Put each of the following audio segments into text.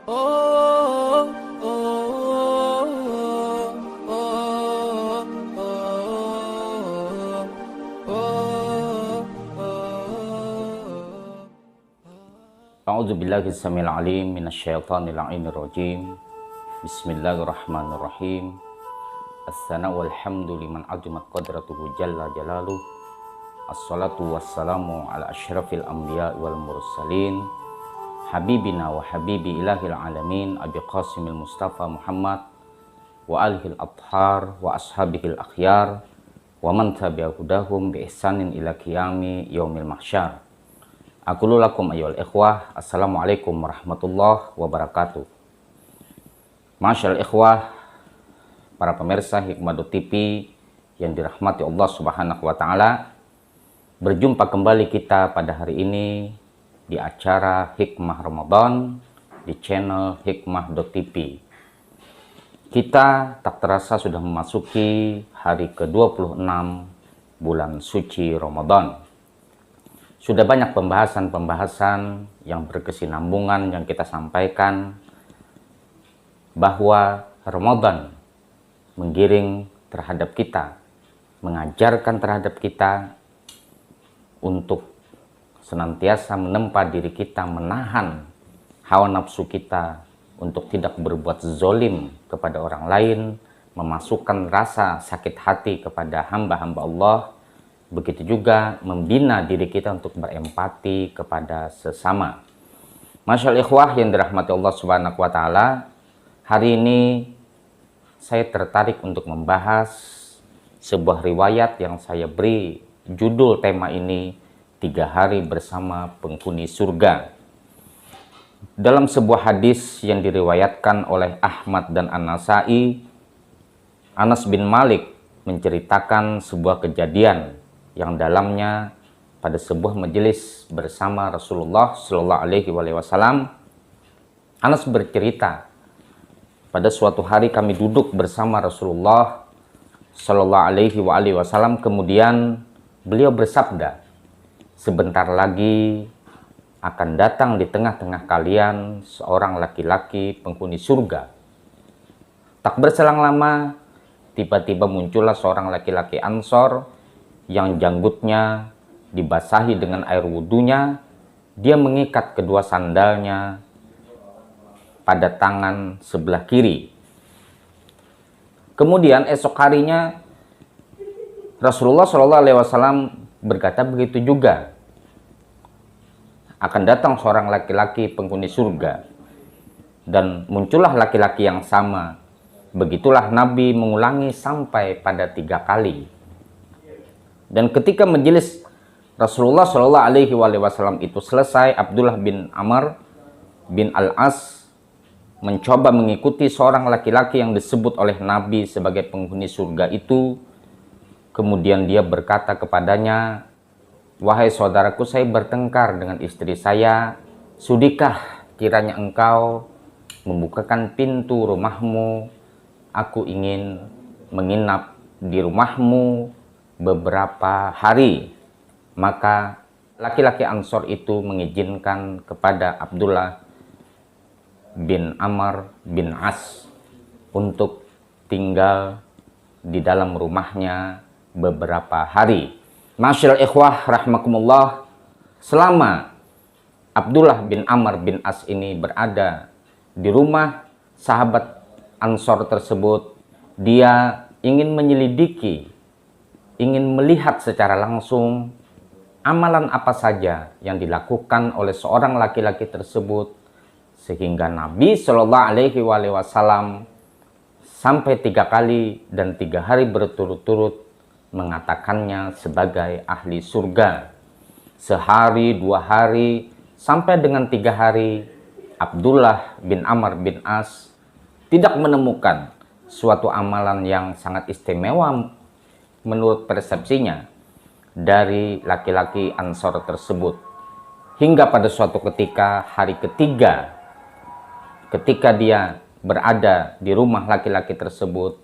Oh, oh, oh, oh, oh, oh. A'udzubillahi samil alim minasyaitonir rajim. Bismillahirrahmanirrahim. As-sana'u walhamdu liman ajumat qadratuhu jalla jalaluh. Assalatu wassalamu ala asyrafil anbiya wal mursalin, habibina wa habibi ilahil alamin, Abi Qasimil Mustafa Muhammad wa alihil athhar wa ashabihil akhyar wa man tabi'ahudahum bi ihsanin ila qiyami yaumil mahsyar. Aqulu lakum ayyuhal ikhwah, assalamualaikum warahmatullahi wabarakatuh. Masyaallah ikhwah, para pemirsa Hikmah.tv yang dirahmati Allah Subhanahu wa taala, berjumpa kembali kita pada hari ini di acara Hikmah Ramadan di channel Hikmah.tv. Kita tak terasa sudah memasuki hari ke-26 bulan suci Ramadan. Sudah banyak pembahasan-pembahasan yang berkesinambungan yang kita sampaikan bahwa Ramadan menggiring terhadap kita, mengajarkan terhadap kita untuk senantiasa menempa diri kita, menahan hawa nafsu kita untuk tidak berbuat zolim kepada orang lain, memasukkan rasa sakit hati kepada hamba-hamba Allah. Begitu juga membina diri kita untuk berempati kepada sesama. Masyaallah ikhwah yang dirahmati Allah Subhanahu wa taala, hari ini saya tertarik untuk membahas sebuah riwayat yang saya beri judul tema ini, 3 hari bersama penghuni surga. Dalam sebuah hadis yang diriwayatkan oleh Ahmad dan An-Nasai, Anas bin Malik menceritakan sebuah kejadian yang dalamnya pada sebuah majelis bersama Rasulullah Shallallahu Alaihi Wasallam, Anas bercerita, pada suatu hari kami duduk bersama Rasulullah Shallallahu Alaihi Wasallam, kemudian beliau bersabda, sebentar lagi akan datang di tengah-tengah kalian seorang laki-laki penghuni surga. Tak berselang lama, tiba-tiba muncullah seorang laki-laki Ansor yang janggutnya dibasahi dengan air wudhunya. Dia mengikat kedua sandalnya pada tangan sebelah kiri. Kemudian esok harinya Rasulullah SAW berkata begitu juga. Akan datang seorang laki-laki penghuni surga. Dan muncullah laki-laki yang sama. Begitulah Nabi mengulangi sampai pada 3 kali. Dan ketika majelis Rasulullah SAW itu selesai, Abdullah bin Amr bin Al-As mencoba mengikuti seorang laki-laki yang disebut oleh Nabi sebagai penghuni surga itu. Kemudian dia berkata kepadanya, wahai saudaraku, saya bertengkar dengan istri saya. Sudikah kiranya engkau membukakan pintu rumahmu? Aku ingin menginap di rumahmu beberapa hari. Maka laki-laki Ansor itu mengizinkan kepada Abdullah bin Amr bin As untuk tinggal di dalam rumahnya beberapa hari. Masyaallah ikhwah rahmakumullah, selama Abdullah bin Amr bin As ini berada di rumah sahabat Ansor tersebut, dia ingin menyelidiki, ingin melihat secara langsung amalan apa saja yang dilakukan oleh seorang laki-laki tersebut, sehingga Nabi Shallallahu Alaihi Wasallam sampai 3 kali dan 3 hari berturut-turut mengatakannya sebagai ahli surga. Sehari, 2 hari, sampai dengan 3 hari, Abdullah bin Amr bin As tidak menemukan suatu amalan yang sangat istimewa menurut persepsinya dari laki-laki Ansor tersebut. Hingga pada suatu ketika, hari ketiga, ketika dia berada di rumah laki-laki tersebut,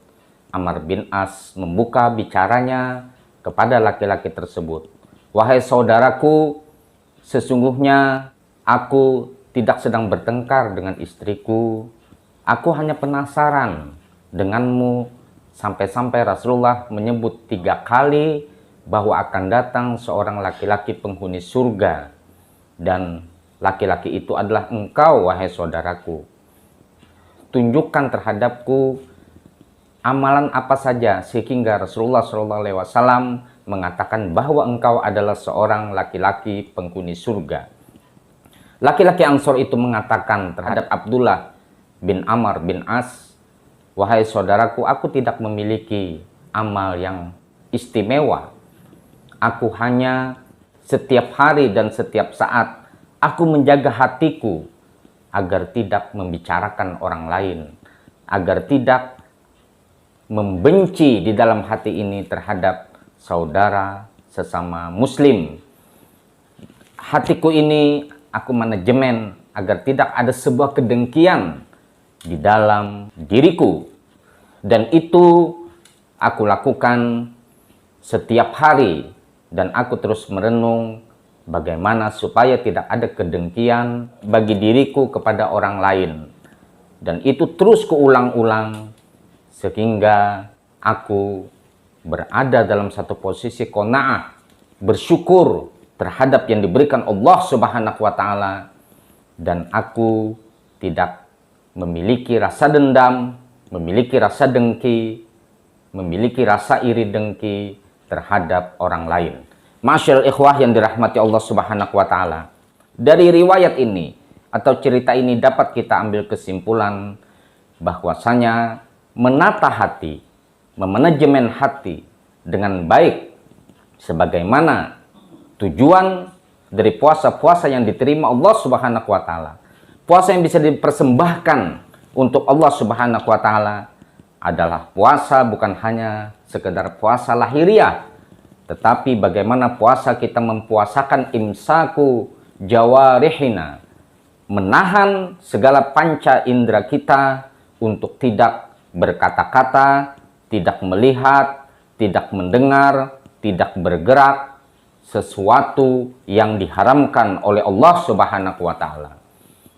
Amr bin As membuka bicaranya kepada laki-laki tersebut. Wahai saudaraku, sesungguhnya aku tidak sedang bertengkar dengan istriku. Aku hanya penasaran denganmu, sampai-sampai Rasulullah menyebut 3 kali bahwa akan datang seorang laki-laki penghuni surga, dan laki-laki itu adalah engkau, wahai saudaraku. Tunjukkan terhadapku amalan apa saja sehingga Rasulullah SAW mengatakan bahwa engkau adalah seorang laki-laki penghuni surga. Laki-laki Ansor itu mengatakan terhadap Abdullah bin Amr bin As, wahai saudaraku, aku tidak memiliki amal yang istimewa. Aku hanya setiap hari dan setiap saat aku menjaga hatiku agar tidak membicarakan orang lain, agar tidak membenci di dalam hati ini terhadap saudara sesama muslim. Hatiku ini aku manajemen agar tidak ada sebuah kedengkian di dalam diriku, dan itu aku lakukan setiap hari, dan aku terus merenung bagaimana supaya tidak ada kedengkian bagi diriku kepada orang lain. Dan itu terus kuulang-ulang sehingga aku berada dalam satu posisi qanaah, bersyukur terhadap yang diberikan Allah Subhanahu wa Ta'ala, dan aku tidak memiliki rasa dendam, memiliki rasa dengki, memiliki rasa iri dengki terhadap orang lain. Masyaallah ikhwah yang dirahmati Allah Subhanahu wa Ta'ala, dari riwayat ini atau cerita ini dapat kita ambil kesimpulan bahwasanya menata hati, memanajemen hati dengan baik sebagaimana tujuan dari puasa-puasa yang diterima Allah Subhanahu wa Ta'ala. Puasa yang bisa dipersembahkan untuk Allah Subhanahu wa Ta'ala adalah puasa bukan hanya sekedar puasa lahiriah, tetapi bagaimana puasa kita mempuasakan imsaku jawarihina, menahan segala panca indera kita untuk tidak berkata-kata, tidak melihat, tidak mendengar, tidak bergerak sesuatu yang diharamkan oleh Allah Subhanahu wa Ta'ala.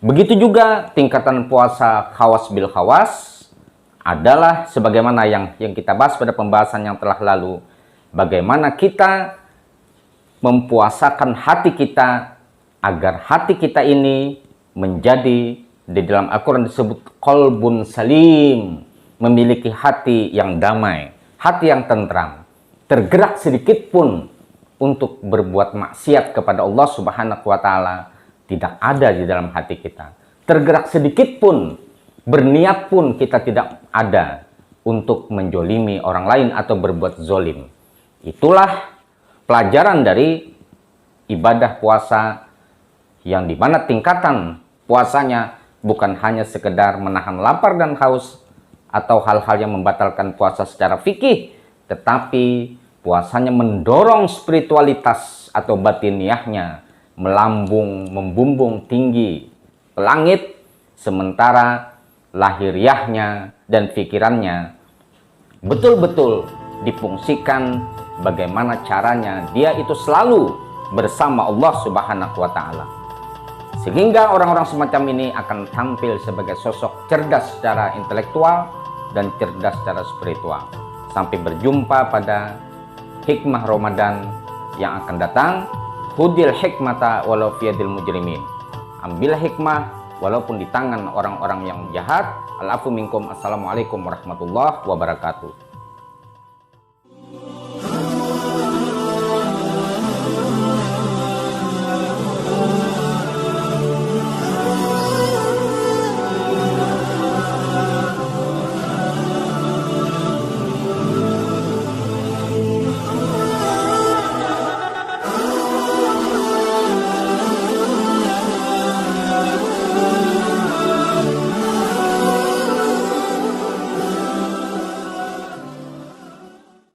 Begitu juga tingkatan puasa khawas bil khawas adalah sebagaimana yang kita bahas pada pembahasan yang telah lalu. Bagaimana kita mempuasakan hati kita agar hati kita ini menjadi, di dalam Al-Quran disebut qalbun salim, memiliki hati yang damai, hati yang tentram, tergerak sedikit pun untuk berbuat maksiat kepada Allah Subhanahu wa Ta'ala tidak ada di dalam hati kita. Tergerak sedikit pun, berniat pun kita tidak ada untuk menjolimi orang lain atau berbuat zolim. Itulah pelajaran dari ibadah puasa, yang dimana tingkatan puasanya bukan hanya sekedar menahan lapar dan haus atau hal-hal yang membatalkan puasa secara fikih, tetapi puasanya mendorong spiritualitas atau batiniahnya melambung, membumbung tinggi ke langit, sementara lahiriahnya dan pikirannya betul-betul difungsikan bagaimana caranya dia itu selalu bersama Allah Subhanahu wa Ta'ala. Sehingga orang-orang semacam ini akan tampil sebagai sosok cerdas secara intelektual dan cerdas secara spiritual. Sampai berjumpa pada hikmah Ramadan yang akan datang. Hudil hikmata walau fiyadil mujrimin. Ambillah hikmah walaupun di tangan orang-orang yang jahat. Al-afu minkum. Assalamualaikum warahmatullahi wabarakatuh.